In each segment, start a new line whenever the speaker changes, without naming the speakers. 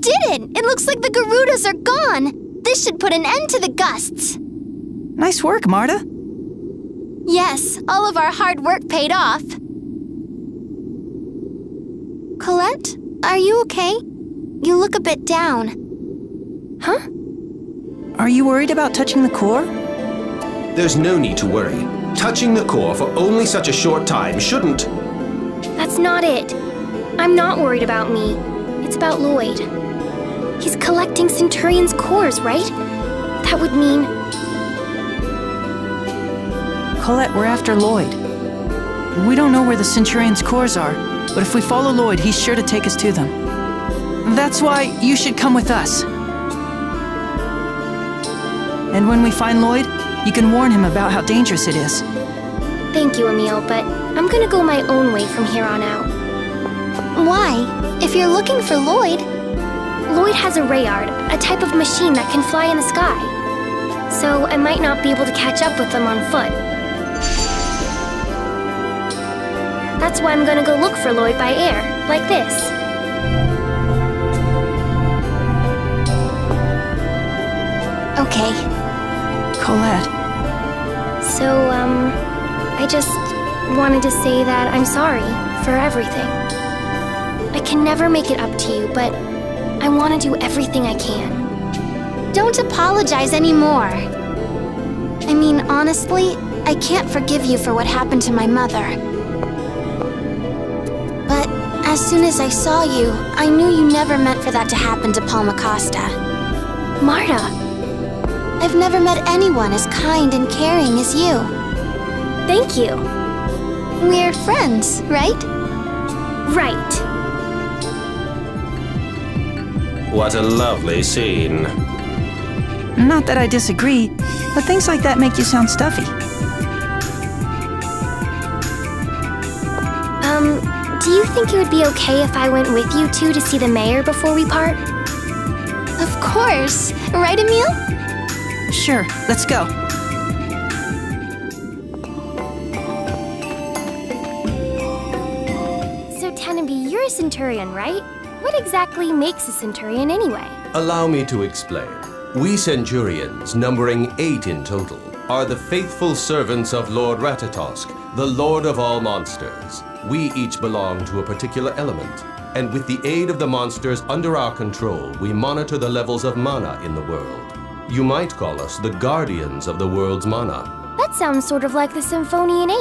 didn't! It looks like the Garudas are gone! This should put an end to the gusts!
Nice work, Marta.
Yes, all of our hard work paid off. Colette, are you okay? You look a bit down. Huh?
Are you worried about touching the core?
There's no need to worry. Touching the core for only such a short time shouldn't...
That's not it. I'm not worried about me. It's about Lloyd. He's collecting Centurion's cores, right? That would mean...
Colette, we're after Lloyd. We don't know where the Centurion's cores are, but if we follow Lloyd, he's sure to take us to them. That's why you should come with us. And when we find Lloyd, you can warn him about how dangerous it is.
Thank you, Emil, but I'm gonna go my own way from here on out.
Why? If you're looking for Lloyd...
Lloyd has a Rayard, a type of machine that can fly in the sky. So I might not be able to catch up with them on foot. That's why I'm gonna go look for Lloyd by air, like this.
Okay.
Colette.
So, I just wanted to say that I'm sorry for everything. I can never make it up to you, but I want to do everything I can.
Don't apologize anymore. I mean, honestly, I can't forgive you for what happened to my mother. But as soon as I saw you, I knew you never meant for that to happen to Palma Costa.
Marta!
I've never met anyone as kind and caring as you.
Thank you.
We're friends, right?
Right.
What a lovely scene.
Not that I disagree, but things like that make you sound stuffy.
Do you think it would be okay if I went with you two to see the mayor before we part?
Of course. Right, Emil?
Sure, let's go.
So, Tenenby, you're a Centurion, right? What exactly makes a Centurion anyway?
Allow me to explain. We Centurions, numbering 8 in total, are the faithful servants of Lord Ratatosk, the Lord of all monsters. We each belong to a particular element, and with the aid of the monsters under our control, we monitor the levels of mana in the world. You might call us the guardians of the world's mana.
That sounds sort of like the Symphonian 8.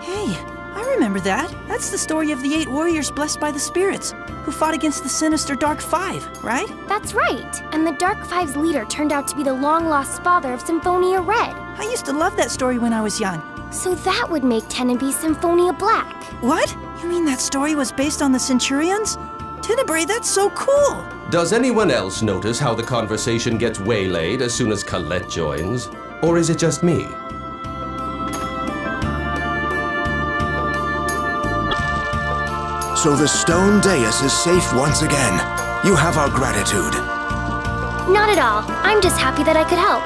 Hey, I remember that. That's the story of the 8 warriors blessed by the spirits, who fought against the sinister Dark Five, right?
That's right. And the Dark Five's leader turned out to be the long-lost father of Symphonia Red.
I used to love that story when I was young.
So that would make Tenenby Symphonia Black.
What? You mean that story was based on the Centurions? Tenebrae, that's so cool!
Does anyone else notice how the conversation gets waylaid as soon as Colette joins? Or is it just me?
So the stone dais is safe once again. You have our gratitude.
Not at all. I'm just happy that I could help.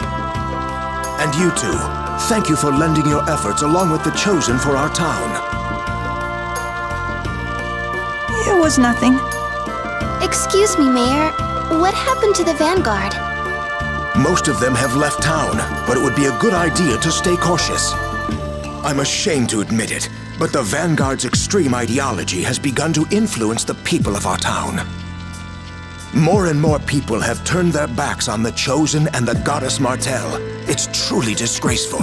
And you two, thank you for lending your efforts along with the Chosen for our town.
It was nothing.
Excuse me, Mayor. What happened to the Vanguard?
Most of them have left town, but it would be a good idea to stay cautious. I'm ashamed to admit it, but the Vanguard's extreme ideology has begun to influence the people of our town. More and more people have turned their backs on the Chosen and the Goddess Martel. It's truly disgraceful.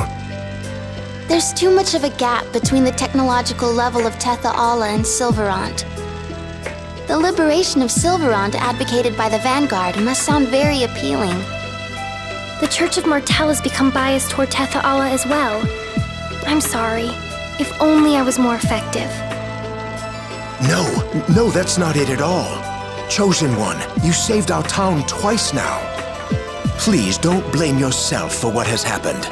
There's too much of a gap between the technological level of Tetha Alla and Silverant. The liberation of Silverant advocated by the Vanguard must sound very appealing.
The Church of Martel has become biased toward Tetha Alla as well. I'm sorry. If only I was more effective.
No, that's not it at all. Chosen One, you saved our town twice now. Please don't blame yourself for what has happened.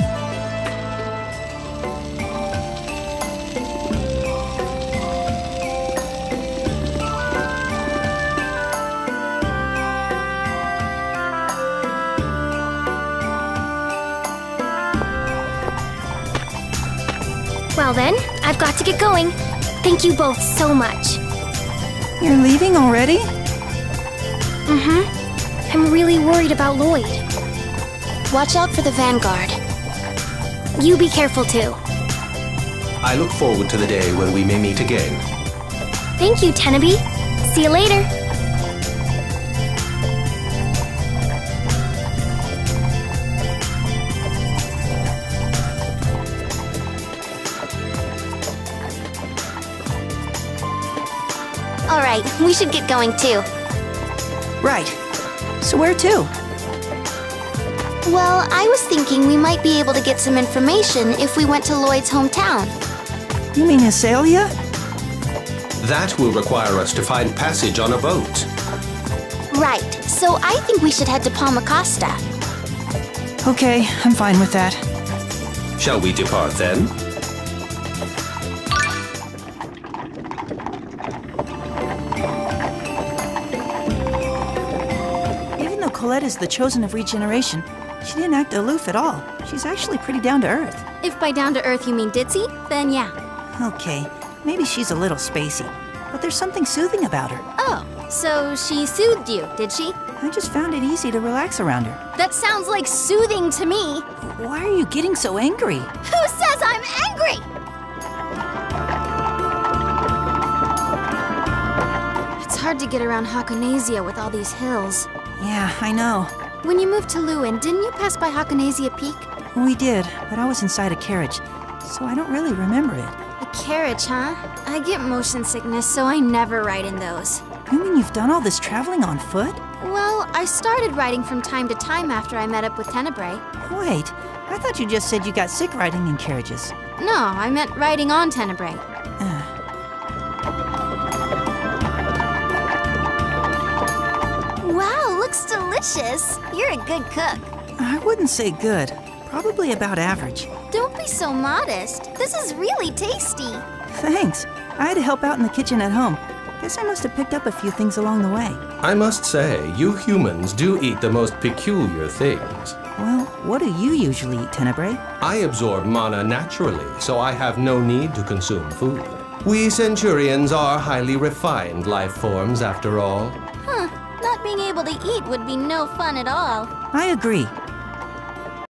Well then, I've got to get going. Thank you both so much.
You're leaving already?
Mm-hmm. I'm really worried about Lloyd.
Watch out for the Vanguard.
You be careful too.
I look forward to the day when we may meet again.
Thank you, Tenaby. See you later.
All right, we should get going too.
Right. So where to?
Well, I was thinking we might be able to get some information if we went to Lloyd's hometown.
You mean Azalea?
That will require us to find passage on a boat.
Right, so I think we should head to Palma Costa.
Okay, I'm fine with that.
Shall we depart then?
Even though Colette is the chosen of regeneration, she didn't act aloof at all. She's actually pretty down to earth.
If by down to earth you mean ditzy, then yeah.
Okay, maybe she's a little spacey, but there's something soothing about her.
Oh, so she soothed you, did she?
I just found it easy to relax around her.
That sounds like soothing to me.
Why are you getting so angry?
Who says I'm angry? It's hard to get around Hakonasia with all these hills.
Yeah, I know.
When you moved to Lewin, didn't you pass by Hakonasia Peak?
We did, but I was inside a carriage, so I don't really remember it.
A carriage, huh? I get motion sickness, so I never ride in those.
You mean you've done all this traveling on foot?
Well, I started riding from time to time after I met up with Tenebrae.
Wait, I thought you just said you got sick riding in carriages.
No, I meant riding on Tenebrae. Wow, looks delicious. You're a good cook.
I wouldn't say good. Probably about average.
Don't be so modest. This is really tasty.
Thanks. I had to help out in the kitchen at home. Guess I must have picked up a few things along the way.
I must say, you humans do eat the most peculiar things.
Well, what do you usually eat, Tenebrae?
I absorb mana naturally, so I have no need to consume food. We Centurions are highly refined life forms, after all.
Huh. Not being able to eat would be no fun at all.
I agree.